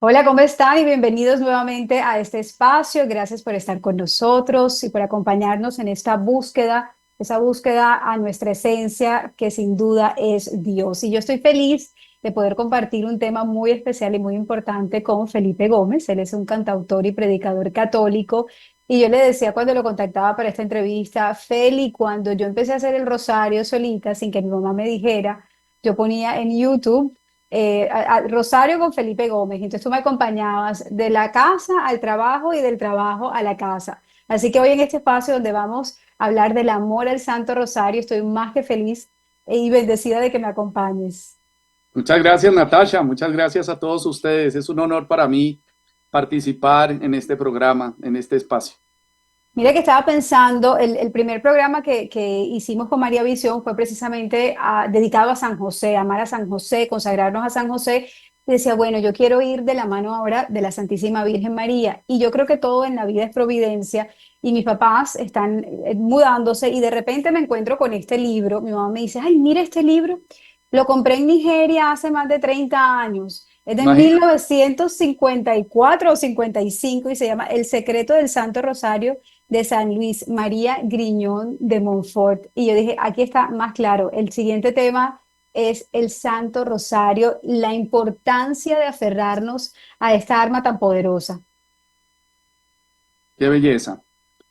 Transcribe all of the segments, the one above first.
Hola, ¿cómo están? Y bienvenidos nuevamente a este espacio. Gracias por estar con nosotros y por acompañarnos en esta búsqueda, esa búsqueda a nuestra esencia, que sin duda es Dios. Y yo estoy feliz de poder compartir un tema muy especial y muy importante con Felipe Gómez. Él es un cantautor y predicador católico. Y yo le decía cuando lo contactaba para esta entrevista, Feli, cuando yo empecé a hacer el rosario solita, sin que mi mamá me dijera, yo ponía en YouTube Rosario con Felipe Gómez. Entonces tú me acompañabas de la casa al trabajo y del trabajo a la casa. Así que hoy en este espacio donde vamos a hablar del amor al Santo Rosario, estoy más que feliz y bendecida de que me acompañes. Muchas gracias, Natasha. Muchas gracias a todos ustedes. Es un honor para mí participar en este programa, en este espacio. Mira que estaba pensando, el primer programa que hicimos con María Visión fue precisamente dedicado a San José, amar a San José, consagrarnos a San José. Y decía, bueno, yo quiero ir de la mano ahora de la Santísima Virgen María. Y yo creo que todo en la vida es providencia. Y mis papás están mudándose y de repente me encuentro con este libro. Mi mamá me dice, ay, mira este libro. Lo compré en Nigeria hace más de 30 años. Es de Imagina, 1954 o 55 y se llama El secreto del Santo Rosario de San Luis María Griñón de Montfort. Y yo dije, aquí está más claro. El siguiente tema es el Santo Rosario, la importancia de aferrarnos a esta arma tan poderosa. qué belleza.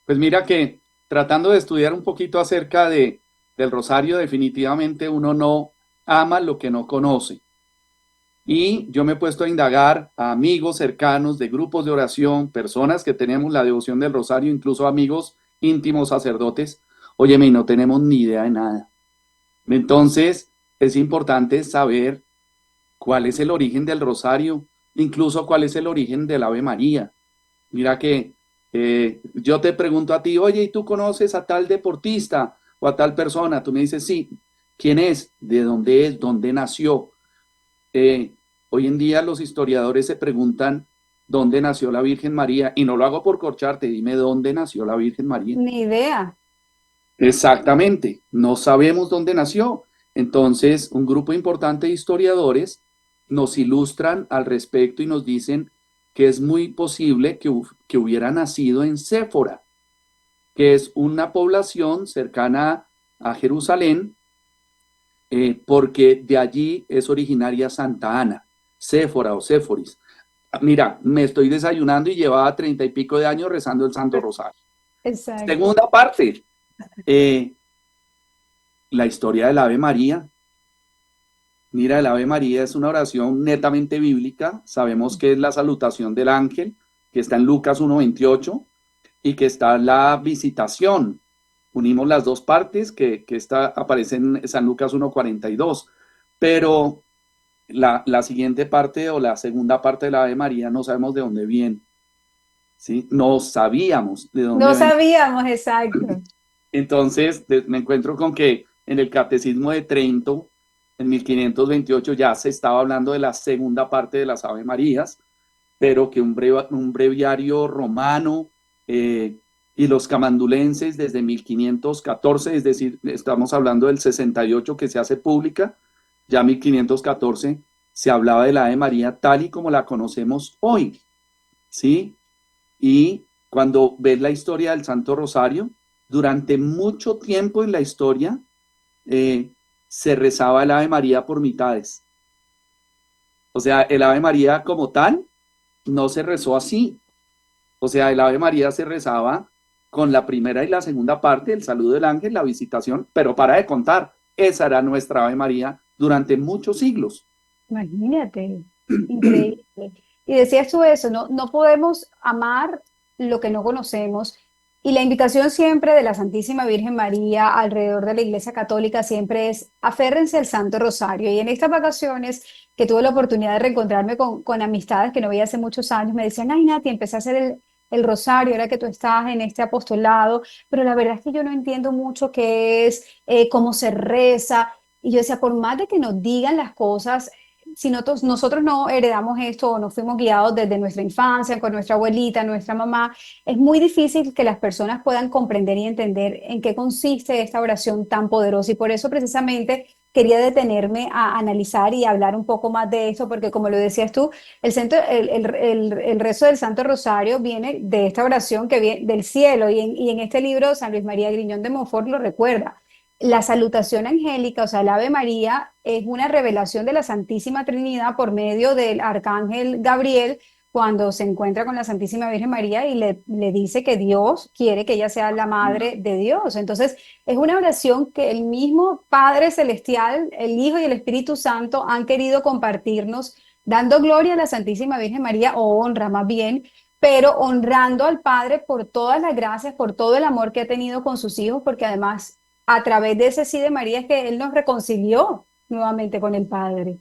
Pues mira que tratando de estudiar un poquito acerca del rosario, definitivamente uno no ama lo que no conoce. Y yo me he puesto a indagar a amigos cercanos de grupos de oración, personas que tenemos la devoción del rosario, incluso amigos íntimos sacerdotes. Óyeme, y no tenemos ni idea de nada. Entonces, es importante saber cuál es el origen del rosario, incluso cuál es el origen del Ave María. Mira que yo te pregunto a ti, oye, ¿y tú conoces a tal deportista o a tal persona? Tú me dices, sí, ¿quién es? ¿De dónde es? ¿Dónde nació? Eh, Hoy en día los historiadores se preguntan dónde nació la Virgen María, y no lo hago por corcharte, dime dónde nació la Virgen María. Ni idea. Exactamente, no sabemos dónde nació. Entonces, un grupo importante de historiadores nos ilustran al respecto y nos dicen que es muy posible que hubiera nacido en Séfora, que es una población cercana a Jerusalén, porque de allí es originaria Santa Ana, Séfora o Séforis. Mira, me estoy desayunando y llevaba 30 y pico de años rezando el Santo Rosario. Exacto. Segunda parte, eh, la historia del Ave María. Mira, el Ave María es una oración netamente bíblica. Sabemos que es la salutación del ángel, que está en Lucas 1:28, y que está la visitación. Unimos las dos partes que aparece en San Lucas 1:42. Pero la siguiente parte o la segunda parte de la Ave María no sabemos de dónde viene. ¿Sí? No sabíamos de dónde No venía. sabíamos, exacto. Entonces me encuentro con que en el Catecismo de Trento, en 1528, ya se estaba hablando de la segunda parte de las Ave Marías, pero que un breviario romano eh, y los camandulenses desde 1514, es decir, estamos hablando del 68 que se hace pública, ya 1514 se hablaba de la Ave María tal y como la conocemos hoy, ¿sí? Y cuando ves la historia del Santo Rosario, durante mucho tiempo en la historia eh, se rezaba el Ave María por mitades. O sea, el Ave María como tal no se rezó así. O sea, el Ave María se rezaba con la primera y la segunda parte, el saludo del ángel, la visitación, pero para de contar, esa era nuestra Ave María durante muchos siglos. Imagínate, increíble. Y decías tú eso, no, no podemos amar lo que no conocemos. Y la invitación siempre de la Santísima Virgen María alrededor de la Iglesia Católica siempre es aférrense al Santo Rosario. Y en estas vacaciones que tuve la oportunidad de reencontrarme con amistades que no veía hace muchos años, me decían, ay, Nati, empecé a hacer el rosario, ahora que tú estás en este apostolado, pero la verdad es que yo no entiendo mucho qué es, cómo se reza. Y yo decía, por más de que nos digan las cosas, si nosotros no heredamos esto o no fuimos guiados desde nuestra infancia con nuestra abuelita, nuestra mamá, es muy difícil que las personas puedan comprender y entender en qué consiste esta oración tan poderosa. Y por eso precisamente quería detenerme a analizar y hablar un poco más de esto, porque como lo decías tú, el rezo del Santo Rosario viene de esta oración que viene del cielo y en este libro San Luis María Griñón de Montfort lo recuerda. La salutación angélica, o sea, el Ave María, es una revelación de la Santísima Trinidad por medio del arcángel Gabriel cuando se encuentra con la Santísima Virgen María y le dice que Dios quiere que ella sea la madre de Dios. Entonces, es una oración que el mismo Padre Celestial, el Hijo y el Espíritu Santo han querido compartirnos, dando gloria a la Santísima Virgen María, o honra más bien, pero honrando al Padre por todas las gracias, por todo el amor que ha tenido con sus hijos, porque además a través de ese sí de María es que Él nos reconcilió nuevamente con el Padre.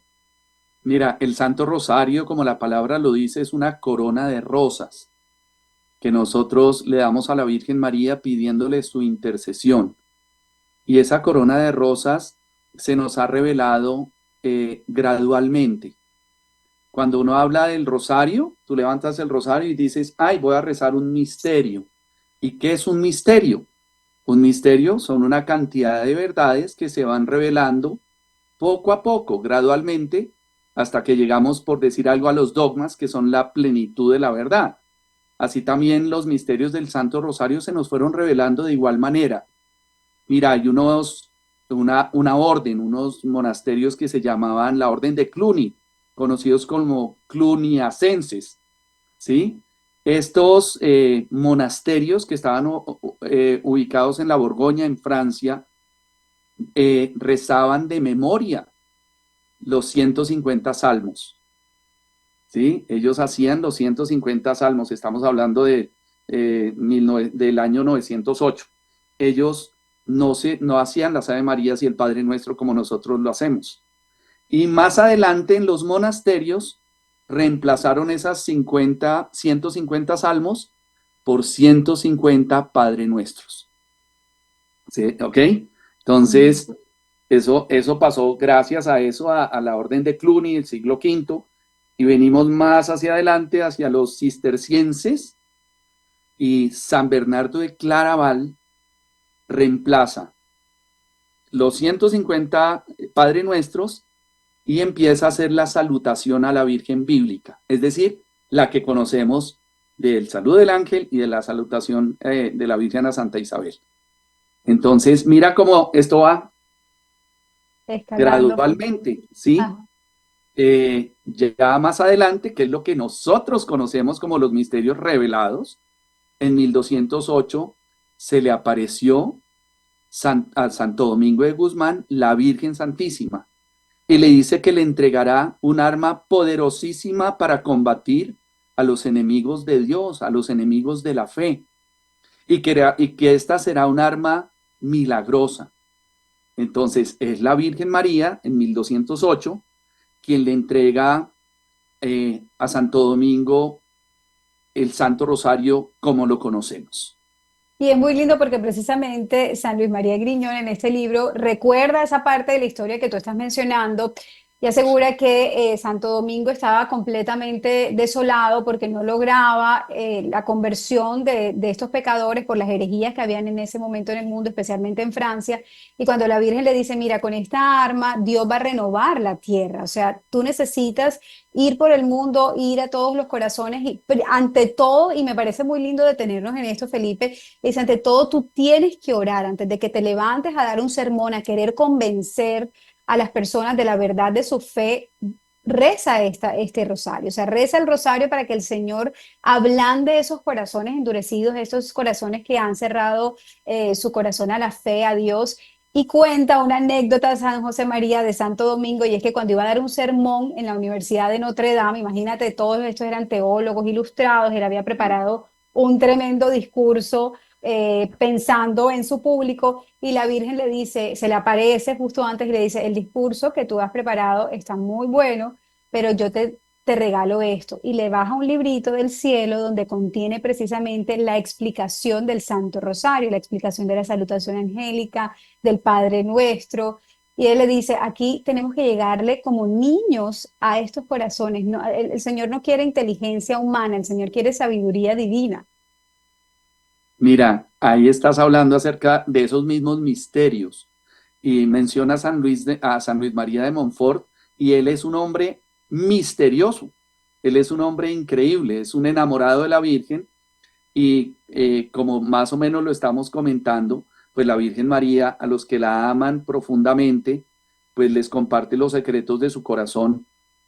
Mira, el Santo Rosario, como la palabra lo dice, es una corona de rosas que nosotros le damos a la Virgen María pidiéndole su intercesión. Y esa corona de rosas se nos ha revelado gradualmente. Cuando uno habla del rosario, tú levantas el rosario y dices, ay, voy a rezar un misterio. ¿Y qué es un misterio? Un misterio son una cantidad de verdades que se van revelando poco a poco, gradualmente, hasta que llegamos, por decir algo, a los dogmas, que son la plenitud de la verdad. Así también los misterios del Santo Rosario se nos fueron revelando de igual manera. Mira, hay una orden, unos monasterios que se llamaban la Orden de Cluny, conocidos como cluniacenses, ¿sí? Estos monasterios que estaban ubicados en la Borgoña, en Francia, rezaban de memoria los 150 salmos, ¿sí? Ellos hacían los 150 salmos, estamos hablando del año 908. Ellos no hacían las Ave Marías y el Padre Nuestro como nosotros lo hacemos. Y más adelante en los monasterios reemplazaron esas 150 salmos por 150 Padre Nuestros. ¿Sí? ¿Ok? Entonces, eso pasó gracias a eso, a la orden de Cluny del siglo V, y venimos más hacia adelante, hacia los cistercienses, y San Bernardo de Claraval reemplaza los 150 Padre Nuestros y empieza a hacer la salutación a la Virgen bíblica, es decir, la que conocemos del saludo del ángel y de la salutación de la Virgen a Santa Isabel. Entonces, mira cómo esto va Escalando. gradualmente, ¿sí? Ajá. Ya más adelante, que es lo que nosotros conocemos como los misterios revelados, en 1208 se le apareció a Santo Domingo de Guzmán la Virgen Santísima y le dice que le entregará un arma poderosísima para combatir a los enemigos de Dios, a los enemigos de la fe, y que esta será un arma milagrosa. Entonces es la Virgen María en 1208 quien le entrega a Santo Domingo el Santo Rosario como lo conocemos. Y es muy lindo porque precisamente San Luis María Griñón en este libro recuerda esa parte de la historia que tú estás mencionando y asegura que Santo Domingo estaba completamente desolado porque no lograba la conversión de estos pecadores por las herejías que habían en ese momento en el mundo, especialmente en Francia. Y cuando la Virgen le dice, mira, con esta arma Dios va a renovar la tierra, o sea, tú necesitas ir por el mundo, ir a todos los corazones y ante todo, y me parece muy lindo detenernos en esto, Felipe, es ante todo tú tienes que orar antes de que te levantes a dar un sermón, a querer convencer a las personas de la verdad de su fe. Reza este rosario, o sea, reza el rosario para que el Señor ablande esos corazones endurecidos, esos corazones que han cerrado su corazón a la fe, a Dios. Y cuenta una anécdota de San José María de Santo Domingo, y es que cuando iba a dar un sermón en la Universidad de Notre Dame, imagínate, todos estos eran teólogos ilustrados, él había preparado un tremendo discurso pensando en su público, y la Virgen le dice, se le aparece justo antes y le dice, el discurso que tú has preparado está muy bueno, pero te regalo esto. Y le baja un librito del cielo donde contiene precisamente la explicación del Santo Rosario, la explicación de la salutación angélica, del Padre Nuestro. Y él le dice, aquí tenemos que llegarle como niños a estos corazones. No, el Señor no quiere inteligencia humana, el Señor quiere sabiduría divina. Mira, ahí estás hablando acerca de esos mismos misterios y menciona a a San Luis María de Montfort, y él es un hombre misterioso, él es un hombre increíble, es un enamorado de la Virgen y como más o menos lo estamos comentando, pues la Virgen María a los que la aman profundamente, pues les comparte los secretos de su corazón,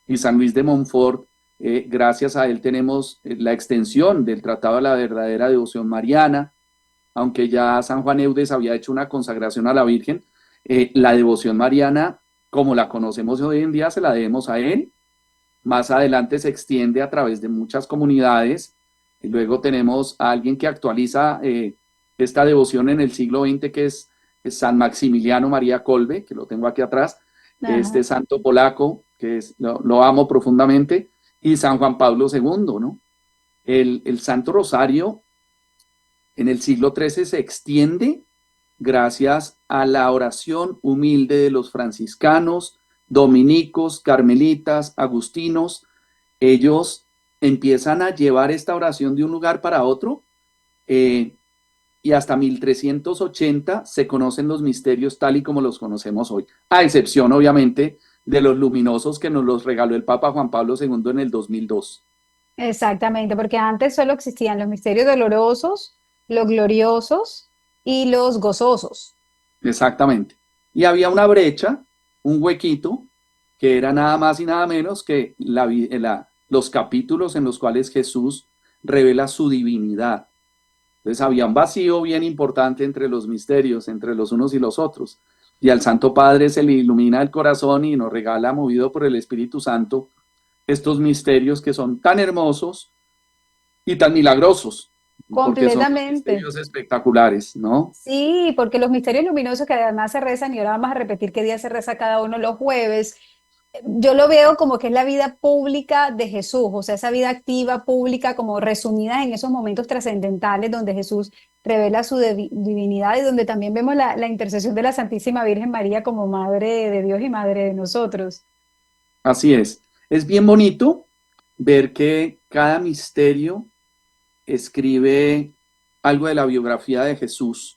y San Luis de Montfort, gracias a él tenemos la extensión del Tratado de la Verdadera Devoción Mariana, aunque ya San Juan Eudes había hecho una consagración a la Virgen. La devoción mariana, como la conocemos hoy en día, se la debemos a él. Más adelante se extiende a través de muchas comunidades. Y luego tenemos a alguien que actualiza esta devoción en el siglo XX, que es San Maximiliano María Kolbe, que lo tengo aquí atrás, este Ajá. santo polaco, que lo amo profundamente, y San Juan Pablo II, ¿no? El Santo Rosario en el siglo XIII se extiende gracias a la oración humilde de los franciscanos, dominicos, carmelitas, agustinos. Ellos empiezan a llevar esta oración de un lugar para otro, eh, y hasta 1380 se conocen los misterios tal y como los conocemos hoy, a excepción obviamente de los luminosos que nos los regaló el Papa Juan Pablo II en el 2002. Exactamente, porque antes solo existían los misterios dolorosos, los gloriosos y los gozosos. Exactamente. Y había una brecha, un huequito, que era nada más y nada menos que los capítulos en los cuales Jesús revela su divinidad. Entonces había un vacío bien importante entre los misterios, entre los unos y los otros. Y al Santo Padre se le ilumina el corazón y nos regala, movido por el Espíritu Santo, estos misterios que son tan hermosos y tan milagrosos, porque son Completamente. misterios espectaculares, ¿no? Sí, porque los misterios luminosos que además se rezan, y ahora vamos a repetir qué día se reza cada uno los jueves, yo lo veo como que es la vida pública de Jesús, o sea, esa vida activa, pública, como resumida en esos momentos trascendentales donde Jesús revela su divinidad y donde también vemos la intercesión de la Santísima Virgen María como Madre de Dios y Madre de nosotros. Así es. Es bien bonito ver que cada misterio escribe algo de la biografía de Jesús,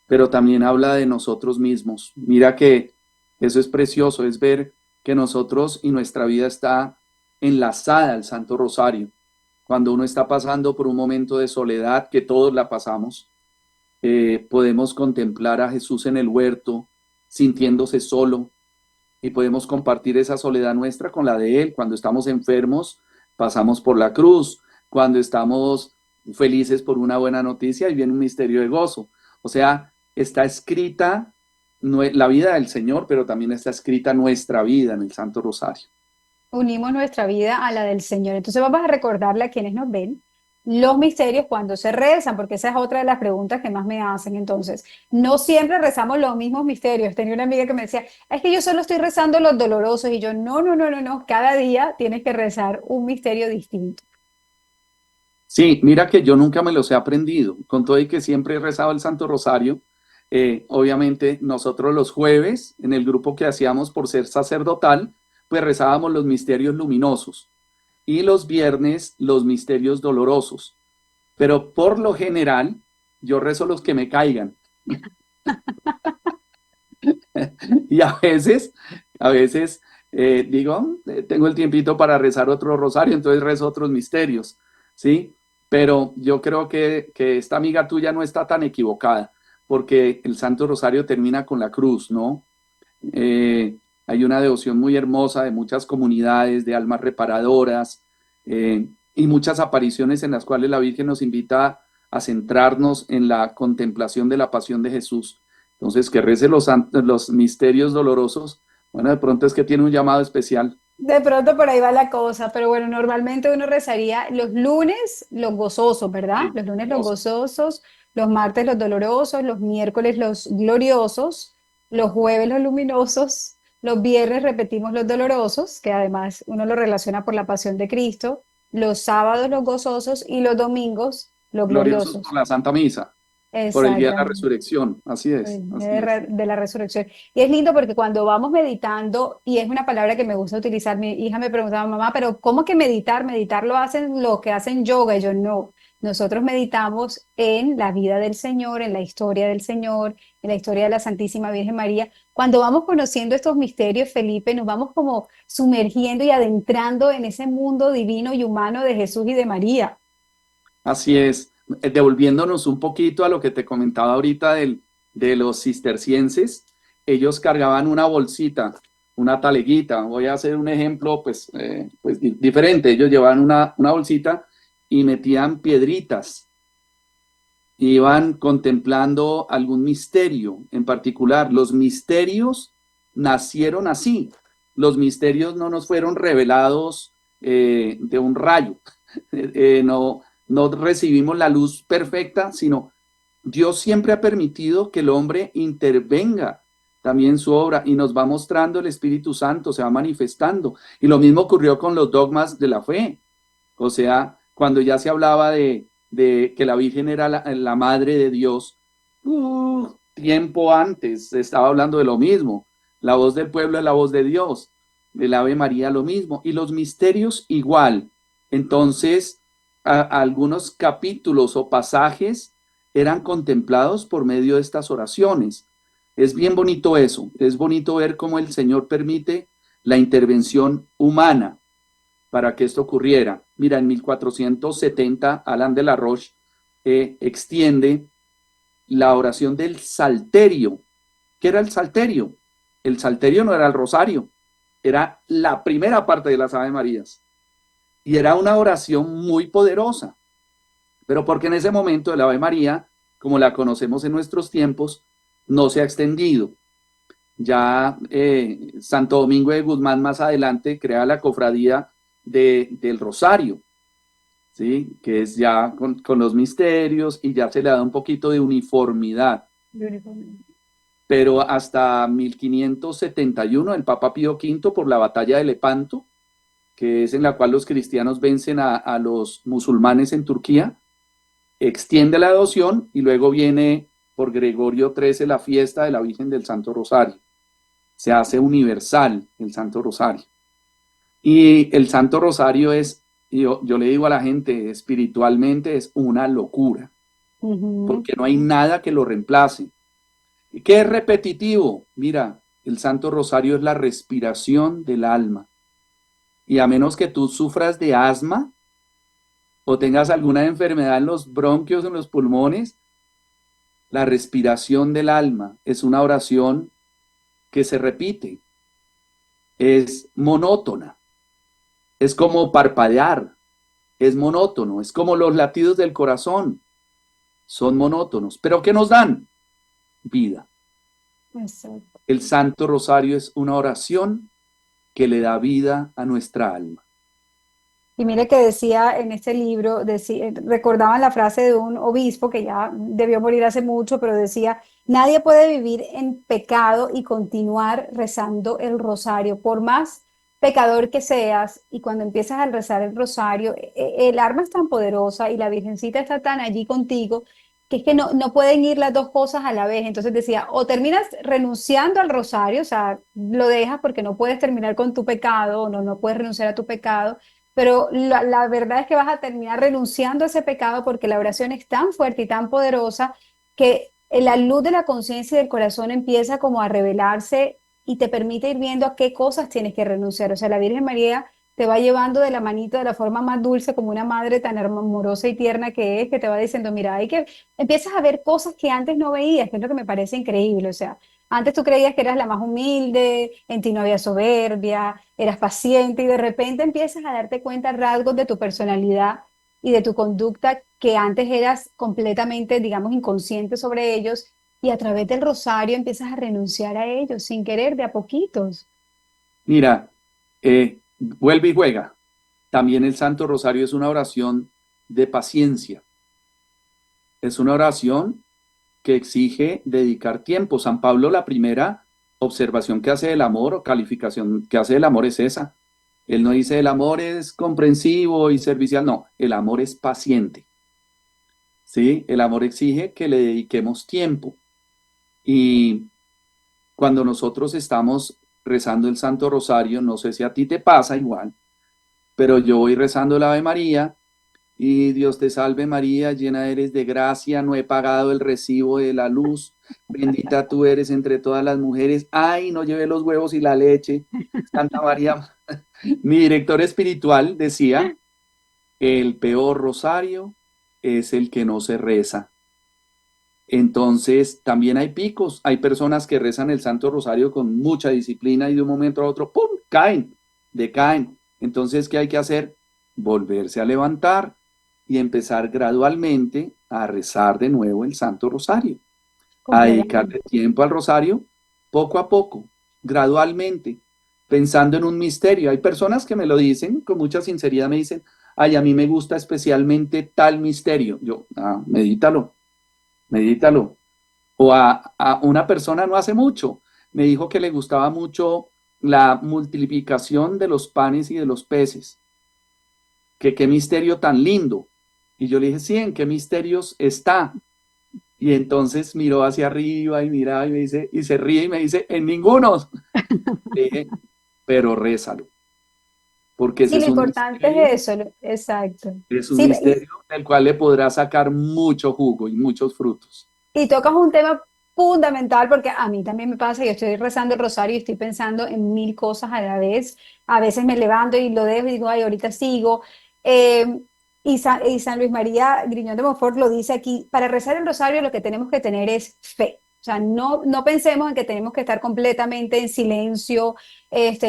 pero también habla de nosotros mismos. Mira que eso es precioso, es ver que nosotros y nuestra vida está enlazada al Santo Rosario. Cuando uno está pasando por un momento de soledad, que todos la pasamos, podemos contemplar a Jesús en el huerto, sintiéndose solo, y podemos compartir esa soledad nuestra con la de Él. Cuando estamos enfermos, pasamos por la cruz. Cuando estamos felices por una buena noticia, y viene un misterio de gozo. O sea, está escrita la vida del Señor, pero también está escrita nuestra vida en el Santo Rosario. Unimos nuestra vida a la del Señor. Entonces vamos a recordarle a quienes nos ven los misterios cuando se rezan, porque esa es otra de las preguntas que más me hacen. Entonces, no siempre rezamos los mismos misterios. Tenía una amiga que me decía, es que yo solo estoy rezando los dolorosos, y yo, no, no, no, no, no, cada día tienes que rezar un misterio distinto. Sí, mira que yo nunca me los he aprendido, con todo y que siempre he rezado el Santo Rosario. Obviamente nosotros los jueves, en el grupo que hacíamos por ser sacerdotal, pues rezábamos los misterios luminosos, y los viernes los misterios dolorosos. Pero por lo general, yo rezo los que me caigan. Y a veces digo, tengo el tiempito para rezar otro rosario, entonces rezo otros misterios, ¿sí? Pero yo creo que esta amiga tuya no está tan equivocada, porque el Santo Rosario termina con la cruz, ¿no? Eh, Hay una devoción muy hermosa de muchas comunidades, de almas reparadoras, y muchas apariciones en las cuales la Virgen nos invita a centrarnos en la contemplación de la pasión de Jesús. Entonces, que rece los misterios dolorosos, bueno, de pronto es que tiene un llamado especial. De pronto por ahí va la cosa, pero bueno, normalmente uno rezaría los lunes los gozosos, ¿verdad? Sí, Los lunes los hermoso. gozosos, los martes los dolorosos, los miércoles los gloriosos, los jueves los luminosos, los viernes repetimos los dolorosos, que además uno lo relaciona por la pasión de Cristo, los sábados los gozosos y los domingos los Gloriosos por gloriosos. la Santa Misa. por el día de la Exactamente. resurrección. Así es, así es. De la resurrección. Y es lindo porque cuando vamos meditando, y es una palabra que me gusta utilizar, mi hija me preguntaba, mamá, pero ¿cómo que meditar? Meditar lo hacen los que hacen yoga. Y yo no. Nosotros meditamos en la vida del Señor, en la historia del Señor, en la historia de la Santísima Virgen María. Cuando vamos conociendo estos misterios, Felipe, nos vamos como sumergiendo y adentrando en ese mundo divino y humano de Jesús y de María. Así es. Devolviéndonos un poquito a lo que te comentaba ahorita de los cistercienses, ellos cargaban una bolsita, una taleguita. Voy a hacer un ejemplo pues diferente. Ellos llevaban una bolsita y metían piedritas. Iban contemplando algún misterio en particular. Los misterios nacieron así. Los misterios no nos fueron revelados de un rayo. No recibimos la luz perfecta, sino Dios siempre ha permitido que el hombre intervenga también su obra y nos va mostrando el Espíritu Santo, se va manifestando. Y lo mismo ocurrió con los dogmas de la fe. O sea, cuando ya se hablaba de que la Virgen era la madre de Dios, tiempo antes se estaba hablando de lo mismo. La voz del pueblo es la voz de Dios. El Ave María lo mismo. Y los misterios igual. Entonces, algunos capítulos o pasajes eran contemplados por medio de estas oraciones. Es bien bonito eso. Es bonito ver cómo el Señor permite la intervención humana para que esto ocurriera. Mira, en 1470, Alain de la Roche extiende la oración del salterio. ¿Qué era el salterio? El salterio no era el rosario, era la primera parte de las Ave Marías. Y era una oración muy poderosa, pero porque en ese momento el Ave María, como la conocemos en nuestros tiempos, no se ha extendido. Ya Santo Domingo de Guzmán más adelante crea la cofradía del Rosario, ¿sí? Que es ya con los misterios y ya se le da un poquito de uniformidad. Pero hasta 1571 el Papa Pío V, por la batalla de Lepanto, que es en la cual los cristianos vencen a los musulmanes en Turquía, extiende la devoción y luego viene por Gregorio XIII la fiesta de la Virgen del Santo Rosario. Se hace universal el Santo Rosario. Y el Santo Rosario es, yo le digo a la gente, espiritualmente es una locura, porque no hay nada que lo reemplace. ¿Y qué es repetitivo? Mira, el Santo Rosario es la respiración del alma. Y a menos que tú sufras de asma o tengas alguna enfermedad en los bronquios, en los pulmones, la respiración del alma es una oración que se repite, es monótona. Es como parpadear, es monótono, es como los latidos del corazón, son monótonos. ¿Pero qué nos dan? Vida. Exacto. El Santo Rosario es una oración que le da vida a nuestra alma. Y mire que decía en este libro, recordaban la frase de un obispo que ya debió morir hace mucho, pero decía, nadie puede vivir en pecado y continuar rezando el rosario, por más pecador que seas, y cuando empiezas a rezar el rosario, el arma es tan poderosa y la Virgencita está tan allí contigo, que es que no pueden ir las dos cosas a la vez. Entonces decía, o terminas renunciando al rosario, o sea, lo dejas porque no puedes terminar con tu pecado, o no puedes renunciar a tu pecado, pero la verdad es que vas a terminar renunciando a ese pecado porque la oración es tan fuerte y tan poderosa que la luz de la conciencia y del corazón empieza como a revelarse y te permite ir viendo a qué cosas tienes que renunciar. O sea, la Virgen María te va llevando de la manito de la forma más dulce, como una madre tan amorosa y tierna que te va diciendo, mira, hay que, empiezas a ver cosas que antes no veías, que es lo que me parece increíble. O sea, antes tú creías que eras la más humilde, en ti no había soberbia, eras paciente y de repente empiezas a darte cuenta rasgos de tu personalidad y de tu conducta que antes eras completamente, digamos, inconsciente sobre ellos y a través del rosario empiezas a renunciar a ellos sin querer, de a poquitos. Mira, vuelve y juega. También el Santo Rosario es una oración de paciencia. Es una oración que exige dedicar tiempo. San Pablo, la primera observación que hace del amor o calificación que hace del amor es esa. Él no dice el amor es comprensivo y servicial, no, el amor es paciente. ¿sí? El amor exige que le dediquemos tiempo. Y cuando nosotros estamos rezando el Santo Rosario, no sé si a ti te pasa igual, pero yo voy rezando el Ave María y Dios te salve María, llena eres de gracia, no he pagado el recibo de la luz, bendita tú eres entre todas las mujeres, ay, no llevé los huevos y la leche, Santa María. Mi director espiritual decía, el peor rosario es el que no se reza. Entonces, también hay picos, hay personas que rezan el Santo Rosario con mucha disciplina y de un momento a otro, ¡pum!, caen, decaen. Entonces, ¿qué hay que hacer? Volverse a levantar y empezar gradualmente a rezar de nuevo el Santo Rosario, a dedicarle Completamente. tiempo al Rosario poco a poco, gradualmente, pensando en un misterio. Hay personas que me lo dicen con mucha sinceridad, me dicen, ay, a mí me gusta especialmente tal misterio. Yo, medítalo, medítalo. O a una persona no hace mucho, me dijo que le gustaba mucho la multiplicación de los panes y de los peces, que qué misterio tan lindo. Y yo le dije, sí, ¿en qué misterios está? Y entonces miró hacia arriba y miraba y me dice, y se ríe y me dice, en ninguno. Le dije, pero rézalo, porque ese Sí, lo importante es eso, exacto. es un Sí, misterio del cual le podrás sacar mucho jugo y muchos frutos. y tocas un tema fundamental porque a mí también me pasa, yo estoy rezando el rosario y estoy pensando en mil cosas a la vez. A veces me levanto y lo dejo y digo, ay, ahorita sigo. Eh, y San Luis María Griñón de Montfort lo dice aquí, para rezar el rosario lo que tenemos que tener es fe. O sea, no pensemos en que tenemos que estar completamente en silencio,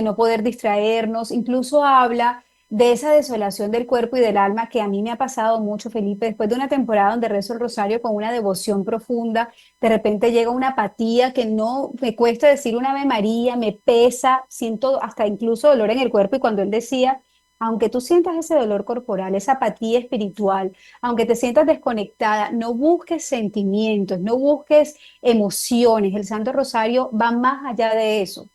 no poder distraernos. Incluso habla de esa desolación del cuerpo y del alma que a mí me ha pasado mucho, Felipe, después de una temporada donde rezo el rosario con una devoción profunda, de repente llega una apatía que no me cuesta decir una Ave María, me pesa, siento hasta incluso dolor en el cuerpo y cuando él decía, aunque tú sientas ese dolor corporal, esa apatía espiritual, aunque te sientas desconectada, no busques sentimientos, no busques emociones, el Santo Rosario va más allá de eso.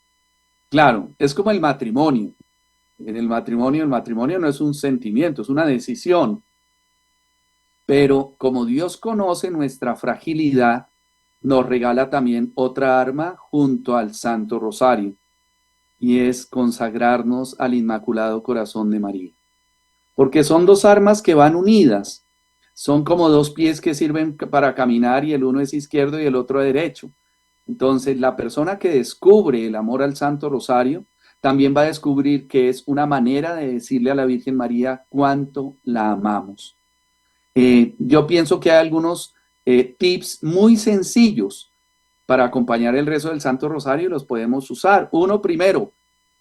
Claro, es como el matrimonio. En el matrimonio no es un sentimiento, es una decisión. Pero como Dios conoce nuestra fragilidad, nos regala también otra arma junto al Santo Rosario, y es consagrarnos al Inmaculado Corazón de María. Porque son dos armas que van unidas. Son como dos pies que sirven para caminar y el uno es izquierdo y el otro derecho. Entonces, la persona que descubre el amor al Santo Rosario también va a descubrir que es una manera de decirle a la Virgen María cuánto la amamos. Yo pienso que hay algunos tips muy sencillos para acompañar el rezo del Santo Rosario y los podemos usar. Uno, primero,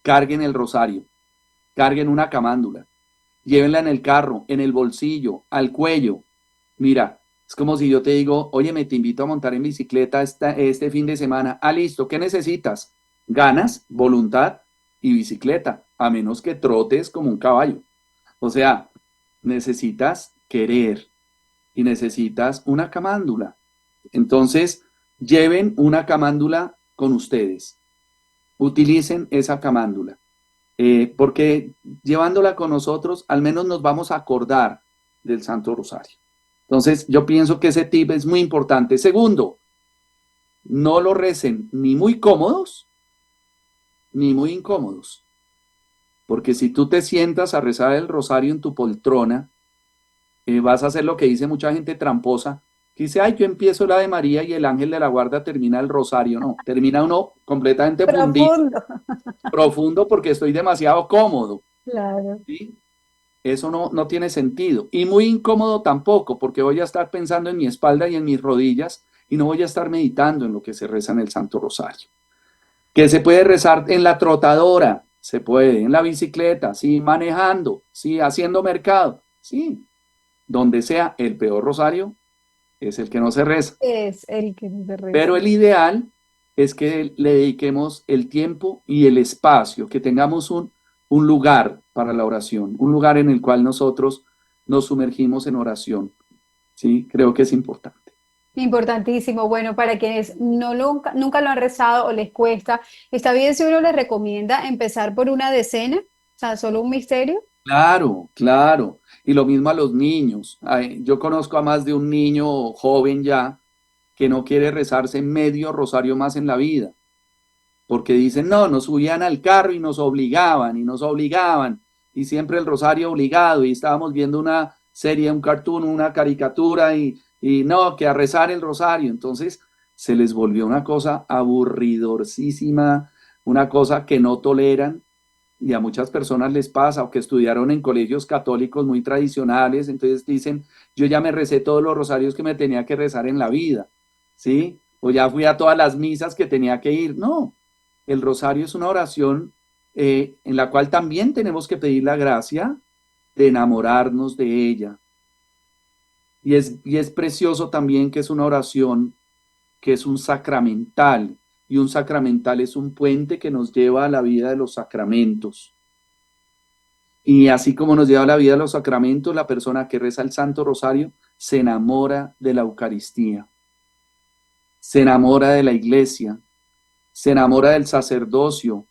carguen el rosario, carguen una camándula, llévenla en el carro, en el bolsillo, al cuello. Mira, es como si yo te digo, oye, me te invito a montar en bicicleta este fin de semana. Ah, listo, ¿qué necesitas? Ganas, voluntad y bicicleta, a menos que trotes como un caballo. O sea, necesitas querer y necesitas una camándula. Entonces, lleven una camándula con ustedes. Utilicen esa camándula. Porque llevándola con nosotros, al menos nos vamos a acordar del Santo Rosario. Entonces, yo pienso que ese tip es muy importante. Segundo, no lo recen ni muy cómodos ni muy incómodos. Porque si tú te sientas a rezar el rosario en tu poltrona, vas a hacer lo que dice mucha gente tramposa, que dice, ay, yo empiezo la de María y el ángel de la guarda termina el rosario. No, termina uno completamente fundido, Profundo. profundo porque estoy demasiado cómodo. Claro. ¿Sí? Eso no tiene sentido. Y muy incómodo tampoco, porque voy a estar pensando en mi espalda y en mis rodillas y no voy a estar meditando en lo que se reza en el Santo Rosario. Que se puede rezar en la trotadora, se puede, en la bicicleta, sí, manejando, sí, haciendo mercado, sí, donde sea. El peor rosario es el que no se reza. Es el que se Pero reza. el ideal es que le dediquemos el tiempo y el espacio, que tengamos un lugar para la oración, un lugar en el cual nosotros nos sumergimos en oración. Sí, creo que es importante. Importantísimo. Bueno, para quienes nunca lo han rezado o les cuesta, está bien si uno les recomienda empezar por una decena, o sea, solo un misterio. Claro, claro. Y lo mismo a los niños. Yo conozco a más de un niño joven ya que no quiere rezarse medio rosario más en la vida, porque dicen, no, nos subían al carro y nos obligaban, y siempre el rosario obligado, y estábamos viendo una serie, un cartoon, una caricatura, y no, que a rezar el rosario. Entonces se les volvió una cosa aburridorcísima, una cosa que no toleran, y a muchas personas les pasa, o que estudiaron en colegios católicos muy tradicionales, entonces dicen, yo ya me recé todos los rosarios que me tenía que rezar en la vida, ¿sí? O ya fui a todas las misas que tenía que ir. No, el rosario es una oración en la cual también tenemos que pedir la gracia de enamorarnos de ella. Y es precioso también que es una oración que es un sacramental, y un sacramental es un puente que nos lleva a la vida de los sacramentos. Y así como nos lleva a la vida de los sacramentos, la persona que reza el Santo Rosario se enamora de la Eucaristía, se enamora de la iglesia, se enamora del sacerdocio,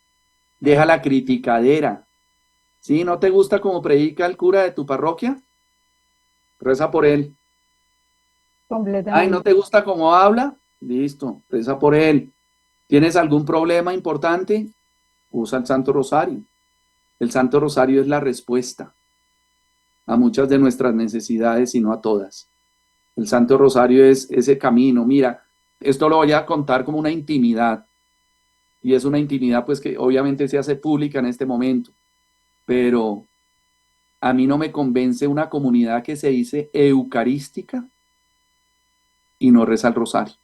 deja la criticadera. ¿Sí? ¿No te gusta cómo predica el cura de tu parroquia? Reza por él. Ay, ¿no Completamente. te gusta cómo habla? Listo, reza por él. ¿Tienes algún problema importante? Usa el Santo Rosario. El Santo Rosario es la respuesta a muchas de nuestras necesidades y no a todas. El Santo Rosario es ese camino. Mira, esto lo voy a contar como una intimidad, y es una intimidad pues que obviamente se hace pública en este momento, pero a mí no me convence una comunidad que se dice eucarística y no reza el rosario.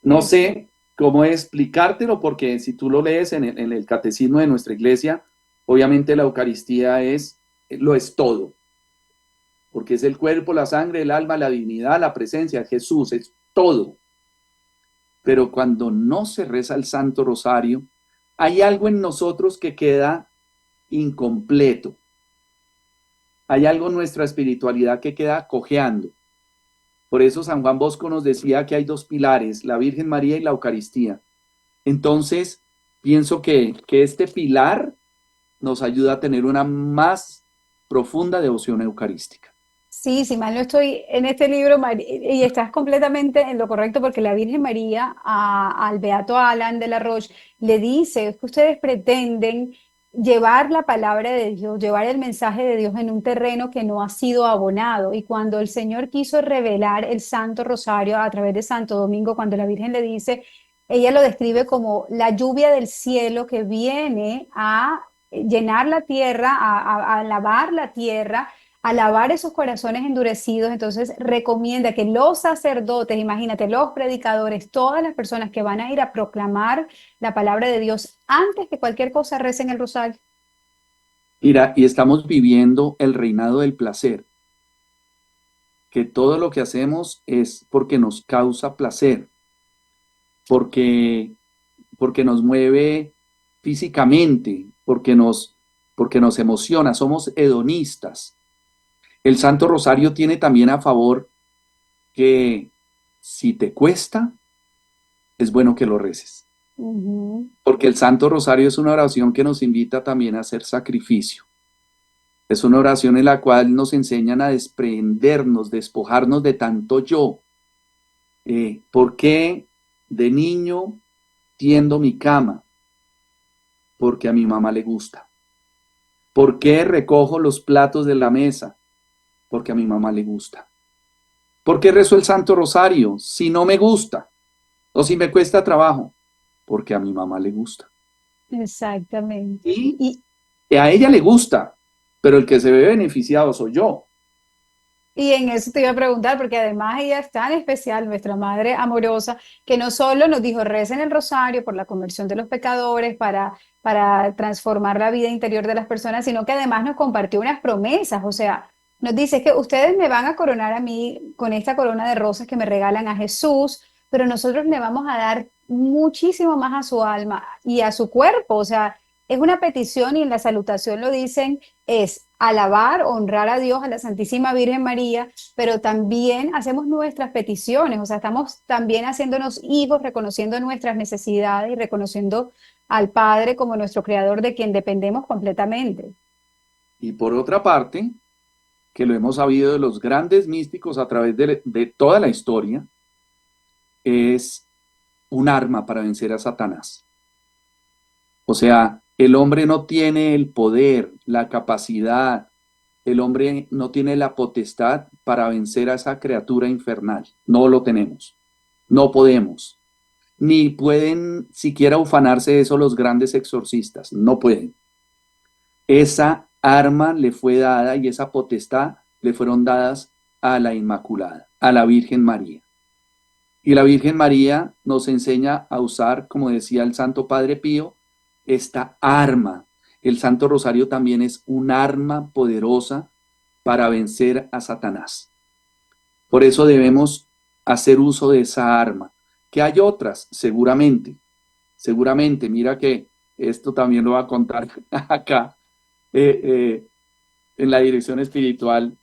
No Es, sé cómo explicártelo, porque si tú lo lees en el catecismo de nuestra iglesia, obviamente la Eucaristía lo es todo, porque es el cuerpo, la sangre, el alma, la divinidad, la presencia de Jesús, es todo. Pero cuando no se reza el Santo Rosario, hay algo en nosotros que queda incompleto. Hay algo en nuestra espiritualidad que queda cojeando. Por eso San Juan Bosco nos decía que hay dos pilares, la Virgen María y la Eucaristía. Entonces, pienso que este pilar nos ayuda a tener una más profunda devoción eucarística. sí, si mal no estoy en este libro, y estás completamente en lo correcto, porque la Virgen María al Beato Alan de la Roche le dice, es que ustedes pretenden llevar la palabra de Dios, llevar el mensaje de Dios en un terreno que no ha sido abonado. Y cuando el Señor quiso revelar el Santo Rosario a través de Santo Domingo, cuando la Virgen le dice, ella lo describe como la lluvia del cielo que viene a llenar la tierra, a lavar la tierra, a lavar esos corazones endurecidos. Entonces recomienda que los sacerdotes, imagínate, los predicadores, todas las personas que van a ir a proclamar la palabra de Dios antes que cualquier cosa recen el rosario. Mira, y estamos viviendo el reinado del placer, que todo lo que hacemos es porque nos causa placer, porque, porque nos mueve físicamente, porque nos emociona, somos hedonistas. El Santo Rosario tiene también a favor que si te cuesta, es bueno que lo reces, Ujú. porque el Santo Rosario es una oración que nos invita también a hacer sacrificio. Es una oración en la cual nos enseñan a desprendernos, despojarnos de tanto yo. ¿Por qué de niño tiendo mi cama? Porque a mi mamá le gusta. ¿Por qué recojo los platos de la mesa? Porque a mi mamá le gusta. ¿Por qué rezo el Santo Rosario si no me gusta o si me cuesta trabajo? Porque a mi mamá le gusta. Exactamente. Y Y, a ella le gusta, pero el que se ve beneficiado soy yo. Y en eso te iba a preguntar, porque además ella es tan especial, nuestra Madre amorosa, que no solo nos dijo, recen el rosario por la conversión de los pecadores, para transformar la vida interior de las personas, sino que además nos compartió unas promesas. O sea, nos dice que ustedes me van a coronar a mí con esta corona de rosas que me regalan a Jesús, pero nosotros le vamos a dar muchísimo más a su alma y a su cuerpo. O sea, es una petición y en la salutación lo dicen, es alabar, honrar a Dios, a la Santísima Virgen María, pero también hacemos nuestras peticiones, o sea, estamos también haciéndonos hijos, reconociendo nuestras necesidades y reconociendo al Padre como nuestro creador de quien dependemos completamente. Y por otra parte, que lo hemos sabido de los grandes místicos a través de toda la historia, es un arma para vencer a Satanás. O sea, el hombre no tiene el poder, la capacidad, el hombre no tiene la potestad para vencer a esa criatura infernal. No lo tenemos, no podemos. Ni pueden siquiera ufanarse de eso los grandes exorcistas, no pueden. Esa arma le fue dada y esa potestad le fueron dadas a la Inmaculada, a la Virgen María. Y la Virgen María nos enseña a usar, como decía el Santo Padre Pío, esta arma. El Santo Rosario también es un arma poderosa para vencer a Satanás. Por eso debemos hacer uso de esa arma. Que hay otras, seguramente. Seguramente, mira que esto también lo va a contar acá. En la dirección espiritual,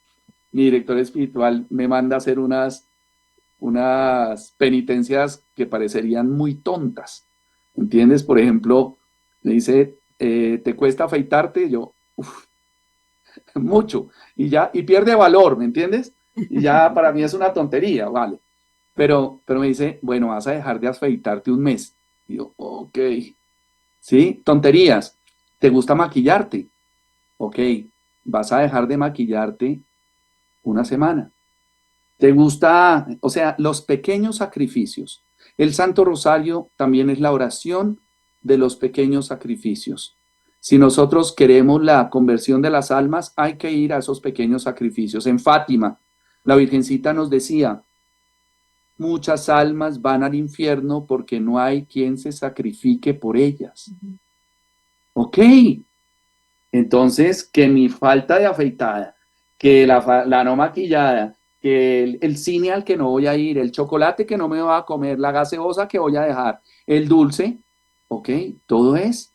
mi director espiritual me manda a hacer unas penitencias que parecerían muy tontas, ¿entiendes? Por ejemplo, me dice, ¿te cuesta afeitarte? Y yo, "Uf, mucho, y ya, y pierde valor, ¿me entiendes? Y ya para mí es una tontería, vale. Pero me dice, bueno, vas a dejar de afeitarte un mes. Y yo, ok, ¿sí? Tonterías. ¿Te gusta maquillarte? Ok, vas a dejar de maquillarte una semana. ¿Te gusta? O sea, los pequeños sacrificios. El Santo Rosario también es la oración de los pequeños sacrificios. Si nosotros queremos la conversión de las almas, hay que ir a esos pequeños sacrificios. En Fátima, la Virgencita nos decía, muchas almas van al infierno porque no hay quien se sacrifique por ellas. Ok, entonces, que mi falta de afeitada, que la no maquillada, que el cine al que no voy a ir, el chocolate que no me voy a comer, la gaseosa que voy a dejar, el dulce, ok, todo es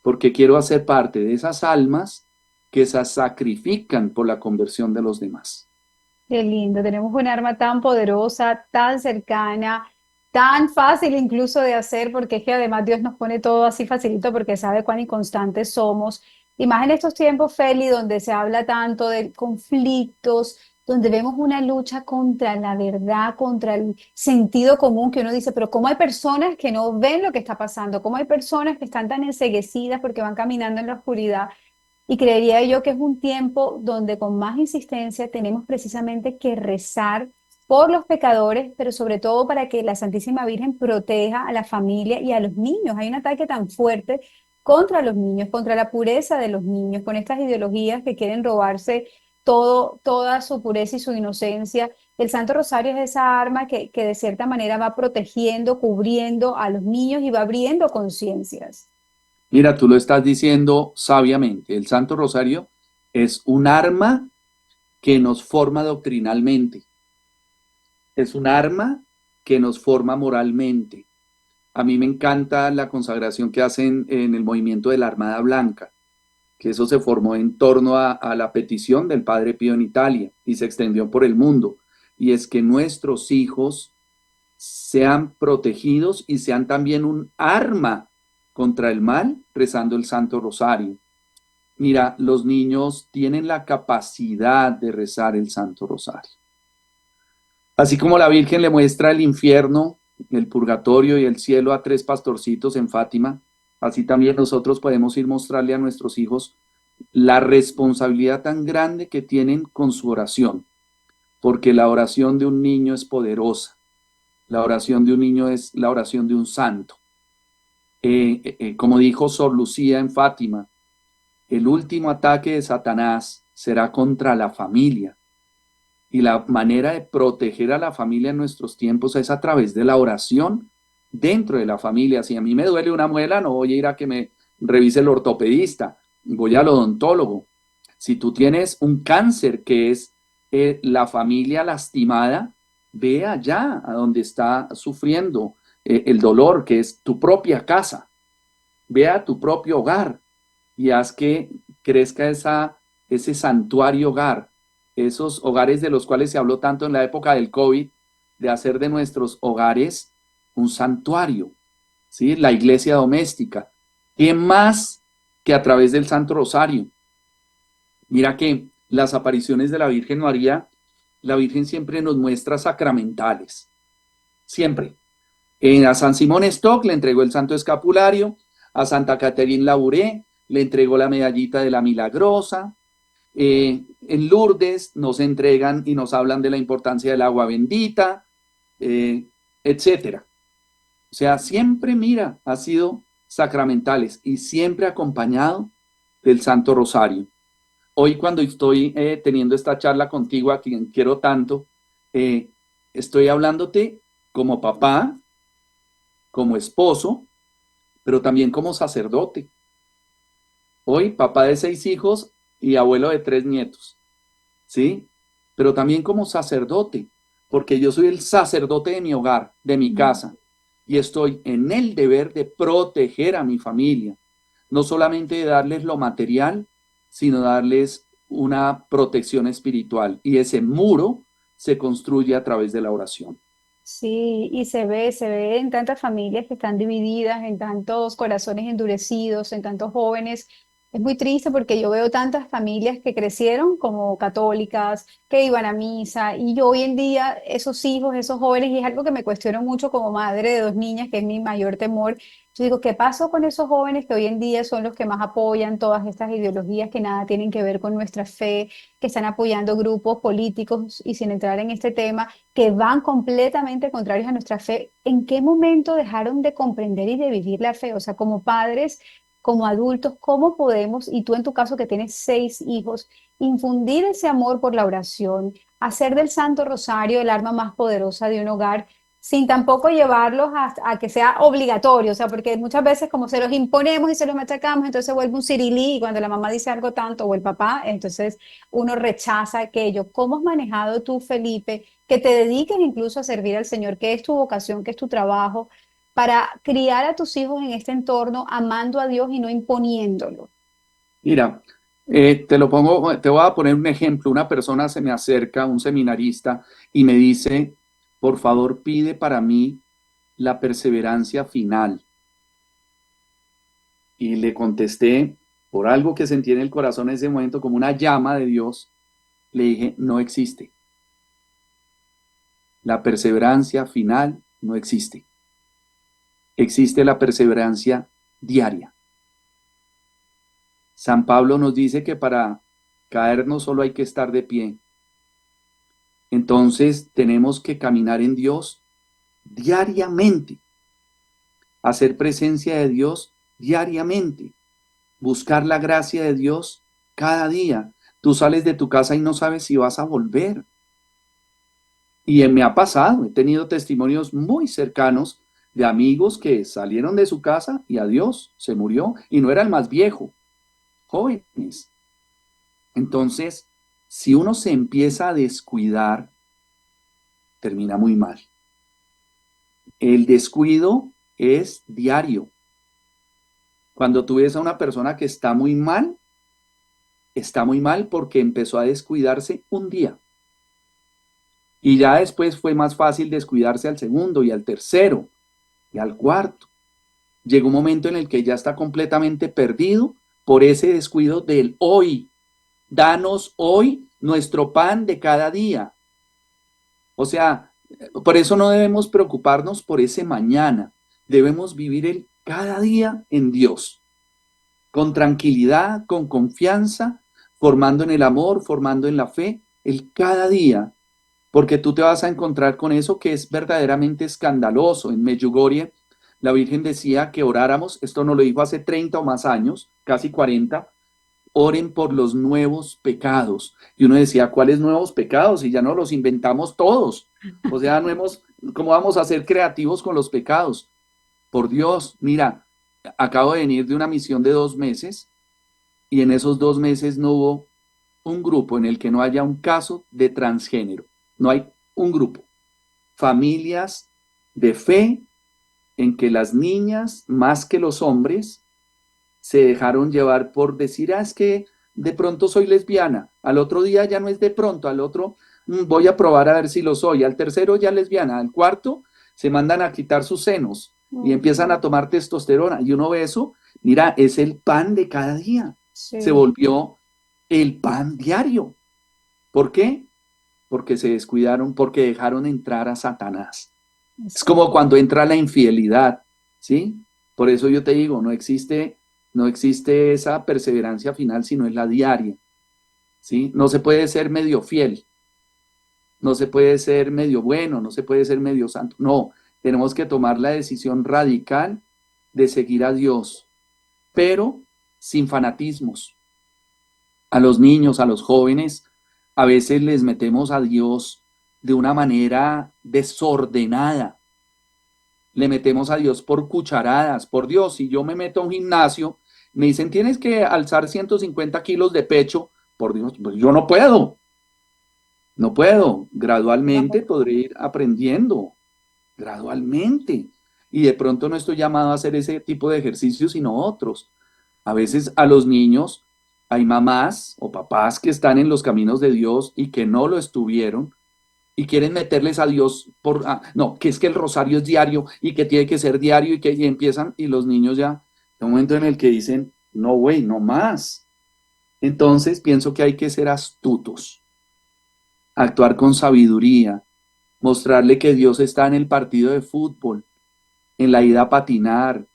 porque quiero hacer parte de esas almas que se sacrifican por la conversión de los demás. Qué lindo, tenemos un arma tan poderosa, tan cercana, tan fácil incluso de hacer, porque es que además Dios nos pone todo así facilito porque sabe cuán inconstantes somos. Y más en estos tiempos, Feli, donde se habla tanto de conflictos, donde vemos una lucha contra la verdad, contra el sentido común, que uno dice, pero ¿cómo hay personas que no ven lo que está pasando? ¿Cómo hay personas que están tan enceguecidas porque van caminando en la oscuridad? Y creería yo que es un tiempo donde con más insistencia tenemos precisamente que rezar por los pecadores, pero sobre todo para que la Santísima Virgen proteja a la familia y a los niños. Hay un ataque tan fuerte contra los niños, contra la pureza de los niños, con estas ideologías que quieren robarse todo, toda su pureza y su inocencia. El Santo Rosario es esa arma que de cierta manera va protegiendo, cubriendo a los niños y va abriendo conciencias. Mira, tú lo estás diciendo sabiamente. El Santo Rosario es un arma que nos forma doctrinalmente. Es un arma que nos forma moralmente. A mí me encanta la consagración que hacen en el movimiento de la Armada Blanca, que eso se formó en torno a la petición del Padre Pío en Italia y se extendió por el mundo. Y es que nuestros hijos sean protegidos y sean también un arma contra el mal rezando el Santo Rosario. Mira, los niños tienen la capacidad de rezar el Santo Rosario. Así como la Virgen le muestra el infierno, el purgatorio y el cielo a tres pastorcitos en Fátima, así también nosotros podemos ir mostrarle a nuestros hijos la responsabilidad tan grande que tienen con su oración, porque la oración de un niño es poderosa, la oración de un niño es la oración de un santo. Como dijo Sor Lucía en Fátima, el último ataque de Satanás será contra la familia. Y la manera de proteger a la familia en nuestros tiempos es a través de la oración dentro de la familia. Si a mí me duele una muela, no voy a ir a que me revise el ortopedista, voy al odontólogo. Si tú tienes un cáncer que es la familia lastimada, ve allá a donde está sufriendo el dolor, que es tu propia casa. Ve a tu propio hogar y haz que crezca ese santuario hogar, esos hogares de los cuales se habló tanto en la época del COVID, de hacer de nuestros hogares un santuario, ¿sí? La iglesia doméstica. ¿Qué más que a través del Santo Rosario? Mira que las apariciones de la Virgen María, la Virgen siempre nos muestra sacramentales, siempre. A San Simón Stock le entregó el Santo Escapulario, a Santa Caterine Labouré le entregó la medallita de la Milagrosa, en Lourdes nos entregan y nos hablan de la importancia del agua bendita, etcétera. O sea, siempre, mira, ha sido sacramentales y siempre acompañado del Santo Rosario. Hoy cuando estoy teniendo esta charla contigo, a quien quiero tanto, estoy hablándote como papá, como esposo, pero también como sacerdote. Hoy papá de 6 hijos y abuelo de 3 nietos, ¿sí? Pero también como sacerdote, porque yo soy el sacerdote de mi hogar, de mi casa, y estoy en el deber de proteger a mi familia, no solamente de darles lo material, sino darles una protección espiritual, y ese muro se construye a través de la oración. Sí, y se ve en tantas familias que están divididas, en tantos corazones endurecidos, en tantos jóvenes. Es muy triste porque yo veo tantas familias que crecieron como católicas, que iban a misa, y yo hoy en día, esos hijos, esos jóvenes, y es algo que me cuestiono mucho como madre de 2 niñas, que es mi mayor temor. Yo digo, ¿qué pasó con esos jóvenes que hoy en día son los que más apoyan todas estas ideologías que nada tienen que ver con nuestra fe, que están apoyando grupos políticos y sin entrar en este tema? Que van completamente contrarios a nuestra fe, ¿en qué momento dejaron de comprender y de vivir la fe? O sea, como padres, como adultos, ¿cómo podemos, y tú en tu caso que tienes 6 hijos, infundir ese amor por la oración, hacer del Santo Rosario el arma más poderosa de un hogar, sin tampoco llevarlos a que sea obligatorio? O sea, porque muchas veces como se los imponemos y se los machacamos, entonces se vuelve un cirilí y cuando la mamá dice algo tanto o el papá, entonces uno rechaza aquello. ¿Cómo has manejado tú, Felipe, que te dediques incluso a servir al Señor, que es tu vocación, que es tu trabajo, para criar a tus hijos en este entorno, amando a Dios y no imponiéndolo? Mira, te voy a poner un ejemplo. Una persona se me acerca, un seminarista, y me dice, por favor, pide para mí la perseverancia final. Y le contesté, por algo que sentí en el corazón en ese momento, como una llama de Dios, le dije, no existe. La perseverancia final no existe. Existe la perseverancia diaria. San Pablo nos dice que para caer no solo hay que estar de pie. Entonces tenemos que caminar en Dios diariamente, hacer presencia de Dios diariamente, buscar la gracia de Dios cada día. Tú sales de tu casa y no sabes si vas a volver. Y me ha pasado, he tenido testimonios muy cercanos de amigos que salieron de su casa y adiós, se murió y no era el más viejo, jóvenes. Entonces, si uno se empieza a descuidar, termina muy mal. El descuido es diario. Cuando tú ves a una persona que está muy mal porque empezó a descuidarse un día. Y ya después fue más fácil descuidarse al segundo y al tercero y al cuarto. Llega un momento en el que ya está completamente perdido por ese descuido del hoy. Danos hoy nuestro pan de cada día. O sea, por eso no debemos preocuparnos por ese mañana. Debemos vivir el cada día en Dios, con tranquilidad, con confianza, formando en el amor, formando en la fe, el cada día, porque tú te vas a encontrar con eso que es verdaderamente escandaloso. En Medjugorje, la Virgen decía que oráramos, esto nos lo dijo hace 30 o más años, casi 40, oren por los nuevos pecados. Y uno decía, ¿cuáles nuevos pecados? Y ya no los inventamos todos. O sea, no hemos, ¿cómo vamos a ser creativos con los pecados? Por Dios, mira, acabo de venir de una misión de 2 meses y en esos 2 meses no hubo un grupo en el que no haya un caso de transgénero. No hay un grupo. Familias de fe en que las niñas, más que los hombres, se dejaron llevar por decir, es que de pronto soy lesbiana, al otro día ya no es de pronto, al otro voy a probar a ver si lo soy, al tercero ya lesbiana, al cuarto se mandan a quitar sus senos y empiezan a tomar testosterona y uno ve eso, mira, es el pan de cada día. Se Sí. volvió el pan diario. ¿Por qué? Porque se descuidaron, porque dejaron entrar a Satanás. Es como cuando entra la infidelidad, ¿sí? Por eso yo te digo, no existe esa perseverancia final, sino es la diaria, ¿sí? No se puede ser medio fiel, no se puede ser medio bueno, no se puede ser medio santo. No, tenemos que tomar la decisión radical de seguir a Dios, pero sin fanatismos. A los niños, a los jóvenes, a veces les metemos a Dios de una manera desordenada. Le metemos a Dios por cucharadas. Por Dios, si yo me meto a un gimnasio, me dicen, tienes que alzar 150 kilos de pecho. Por Dios, pues yo no puedo. No puedo. Gradualmente podré ir aprendiendo. Gradualmente. Y de pronto no estoy llamado a hacer ese tipo de ejercicios, sino otros. A veces a los niños hay mamás o papás que están en los caminos de Dios y que no lo estuvieron y quieren meterles a Dios no, que es que el rosario es diario y que tiene que ser diario y empiezan y los niños ya, de un momento en el que dicen, no, güey, no más. Entonces pienso que hay que ser astutos, actuar con sabiduría, mostrarle que Dios está en el partido de fútbol, en la ida a patinar,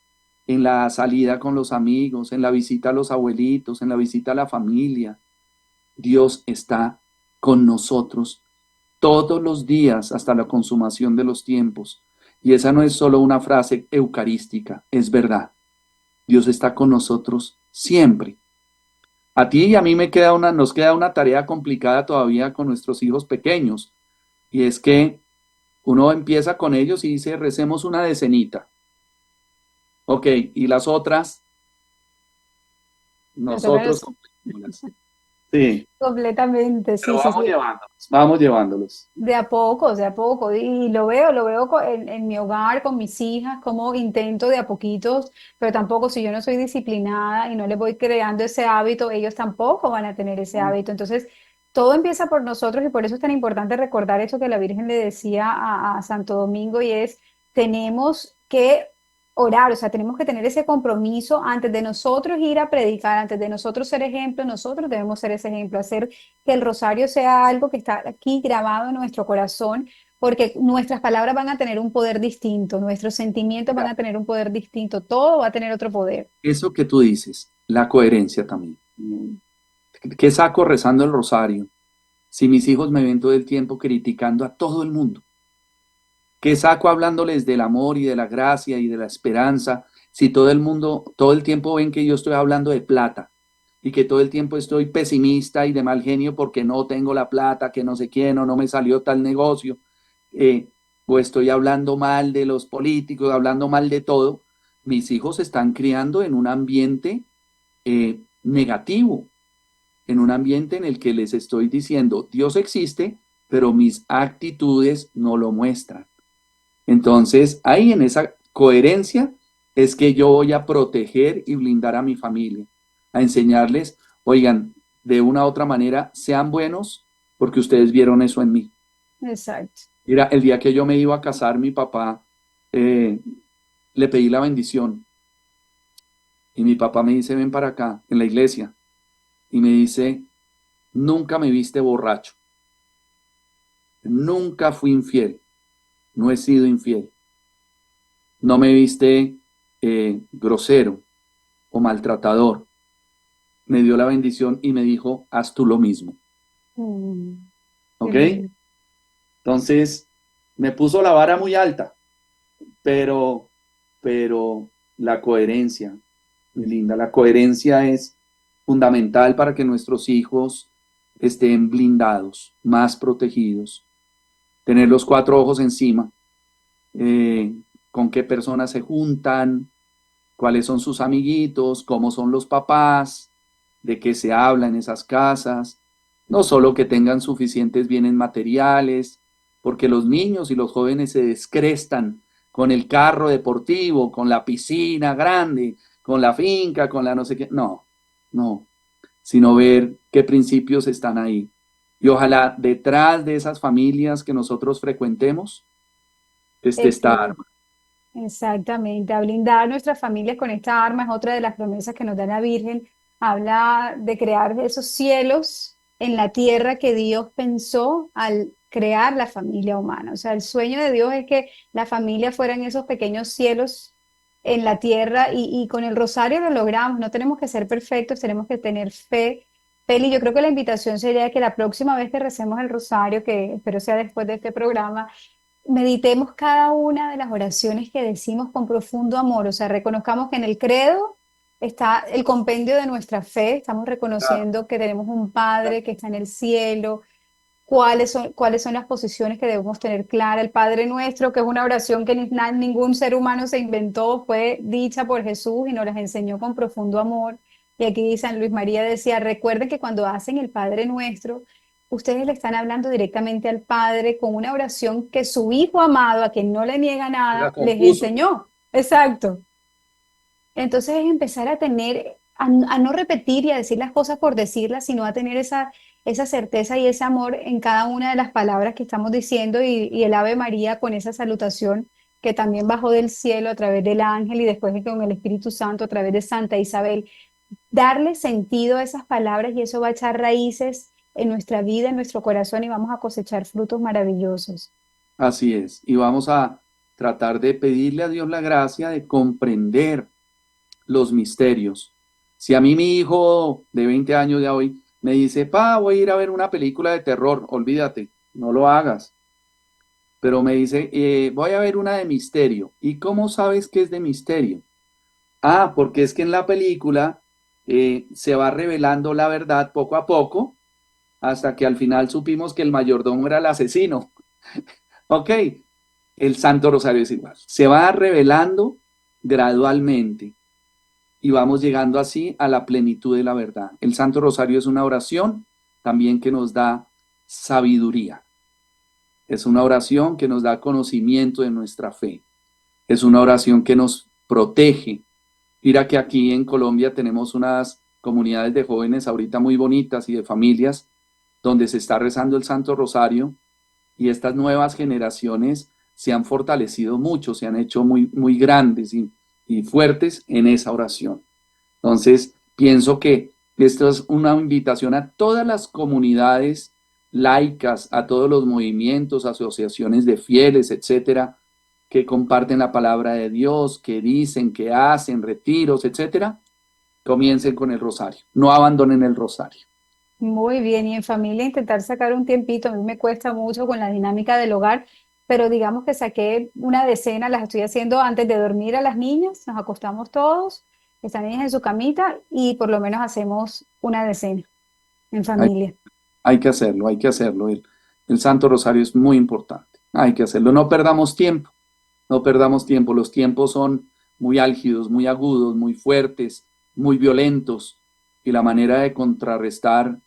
en la salida con los amigos, en la visita a los abuelitos, en la visita a la familia. Dios está con nosotros todos los días hasta la consumación de los tiempos. Y esa no es solo una frase eucarística, es verdad. Dios está con nosotros siempre. A ti y a mí nos queda una tarea complicada todavía con nuestros hijos pequeños. Y es que uno empieza con ellos y dice, recemos una decenita. Ok, y las otras, nosotros completémoslas. Sí, Completamente, pero sí, sí, sí. vamos llevándolos. De a poco, y lo veo en mi hogar, con mis hijas, como intento de a poquitos, pero tampoco si yo no soy disciplinada y no les voy creando ese hábito, ellos tampoco van a tener ese hábito. Entonces, todo empieza por nosotros y por eso es tan importante recordar eso que la Virgen le decía a Santo Domingo y es, tenemos que orar, o sea, tenemos que tener ese compromiso antes de nosotros ir a predicar, antes de nosotros ser ejemplo, nosotros debemos ser ese ejemplo, hacer que el rosario sea algo que está aquí grabado en nuestro corazón, porque nuestras palabras van a tener un poder distinto, nuestros sentimientos van a tener un poder distinto, todo va a tener otro poder. Eso que tú dices, la coherencia también. Mm. ¿Qué saco rezando el rosario si mis hijos me ven todo el tiempo criticando a todo el mundo? ¿Qué saco hablándoles del amor y de la gracia y de la esperanza si todo el mundo, todo el tiempo ven que yo estoy hablando de plata y que todo el tiempo estoy pesimista y de mal genio porque no tengo la plata, que no sé quién o no me salió tal negocio? eh, o estoy hablando mal de los políticos, hablando mal de todo? Mis hijos se están criando en un ambiente negativo, en un ambiente en el que les estoy diciendo, Dios existe, pero mis actitudes no lo muestran. Entonces, ahí en esa coherencia es que yo voy a proteger y blindar a mi familia, a enseñarles, oigan, de una u otra manera, sean buenos porque ustedes vieron eso en mí. Exacto. Mira, el día que yo me iba a casar, mi papá eh, le pedí la bendición y mi papá me dice, ven para acá, en la iglesia, y me dice, nunca me viste borracho, nunca fui infiel, no he sido infiel, no me viste grosero o maltratador. Me dio la bendición y me dijo, haz tú lo mismo. Mm, qué ¿Ok? lindo. Entonces, me puso la vara muy alta, pero, pero la coherencia, mi linda, la coherencia es fundamental para que nuestros hijos estén blindados, más protegidos, tener los cuatro ojos encima, eh, con qué personas se juntan, cuáles son sus amiguitos, cómo son los papás, de qué se habla en esas casas, no solo que tengan suficientes bienes materiales, porque los niños y los jóvenes se descrestan con el carro deportivo, con la piscina grande, con la finca, con la no sé qué, no, no, sino ver qué principios están ahí. Y ojalá detrás de esas familias que nosotros frecuentemos esté esta Excelente. arma. Exactamente, a blindar nuestras familias con esta arma es otra de las promesas que nos da la Virgen habla de crear esos cielos en la tierra que Dios pensó al crear la familia humana. O sea, el sueño de Dios es que la familia fueran esos pequeños cielos en la tierra y con el rosario lo logramos. No tenemos que ser perfectos, tenemos que tener fe. Feli, yo creo que la invitación sería que la próxima vez que recemos el rosario, que espero sea después de este programa, meditemos cada una de las oraciones que decimos con profundo amor, o sea, reconozcamos que en el credo está el compendio de nuestra fe, estamos Claro. reconociendo que tenemos un Padre que está en el cielo, cuáles son las posiciones que debemos tener clara. El Padre Nuestro, que es una oración que ningún ser humano se inventó, fue dicha por Jesús y nos las enseñó con profundo amor. Y aquí San Luis María decía, recuerden que cuando hacen el Padre Nuestro, ustedes le están hablando directamente al Padre con una oración que su Hijo amado, a quien no le niega La nada, les compuso. enseñó. Exacto. Entonces es empezar a tener, a no repetir y a decir las cosas por decirlas, sino a tener esa certeza y ese amor en cada una de las palabras que estamos diciendo y el Ave María con esa salutación que también bajó del cielo a través del ángel y después con el Espíritu Santo a través de Santa Isabel. Darle sentido a esas palabras y eso va a echar raíces en nuestra vida, en nuestro corazón y vamos a cosechar frutos maravillosos. Así es. Y vamos a tratar de pedirle a Dios la gracia de comprender los misterios. Si a mí mi hijo de 20 años de hoy me dice, pa, voy a ir a ver una película de terror, olvídate, no lo hagas. Pero me dice, voy a ver una de misterio. ¿Y cómo sabes que es de misterio? Ah, porque es que en la película se va revelando la verdad poco a poco, hasta que al final supimos que el mayordomo era el asesino. Ok, el Santo Rosario es igual. Se va revelando gradualmente y vamos llegando así a la plenitud de la verdad. El Santo Rosario es una oración también que nos da sabiduría. Es una oración que nos da conocimiento de nuestra fe. Es una oración que nos protege. Mira que aquí en Colombia tenemos unas comunidades de jóvenes ahorita muy bonitas y de familias donde se está rezando el Santo Rosario y estas nuevas generaciones se han fortalecido mucho, se han hecho muy grandes y fuertes en esa oración. Entonces, pienso que esto es una invitación a todas las comunidades laicas, a todos los movimientos, asociaciones de fieles, etcétera, que comparten la palabra de Dios, que dicen, que hacen retiros, etcétera, comiencen con el rosario. No abandonen el rosario. Muy bien, y en familia intentar sacar un tiempito, a mí me cuesta mucho con la dinámica del hogar, pero digamos que saqué una decena, las estoy haciendo antes de dormir a las niñas, nos acostamos todos, están ellas en su camita y por lo menos hacemos una decena en Hay, familia. hay que hacerlo, hay que hacerlo. El Santo Rosario es muy importante. Hay que hacerlo. No perdamos tiempo. No perdamos tiempo, los tiempos son muy álgidos, muy agudos, muy fuertes, muy violentos, y la manera de contrarrestar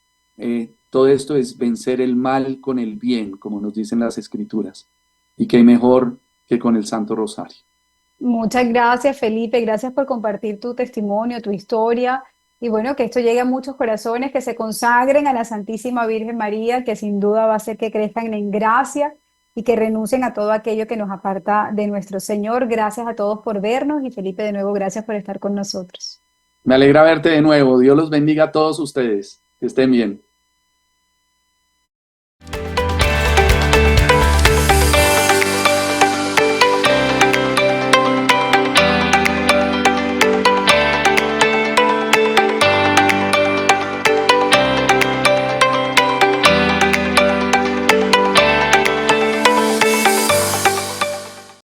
todo esto es vencer el mal con el bien, como nos dicen las escrituras, y que hay mejor que con el Santo Rosario. Muchas gracias, Felipe, gracias por compartir tu testimonio, tu historia, y bueno, que esto llegue a muchos corazones que se consagren a la Santísima Virgen María, que sin duda va a hacer que crezcan en gracia y que renuncien a todo aquello que nos aparta de nuestro Señor. Gracias a todos por vernos y Felipe, de nuevo, gracias por estar con nosotros. Me alegra verte de nuevo. Dios los bendiga a todos ustedes. Que estén bien.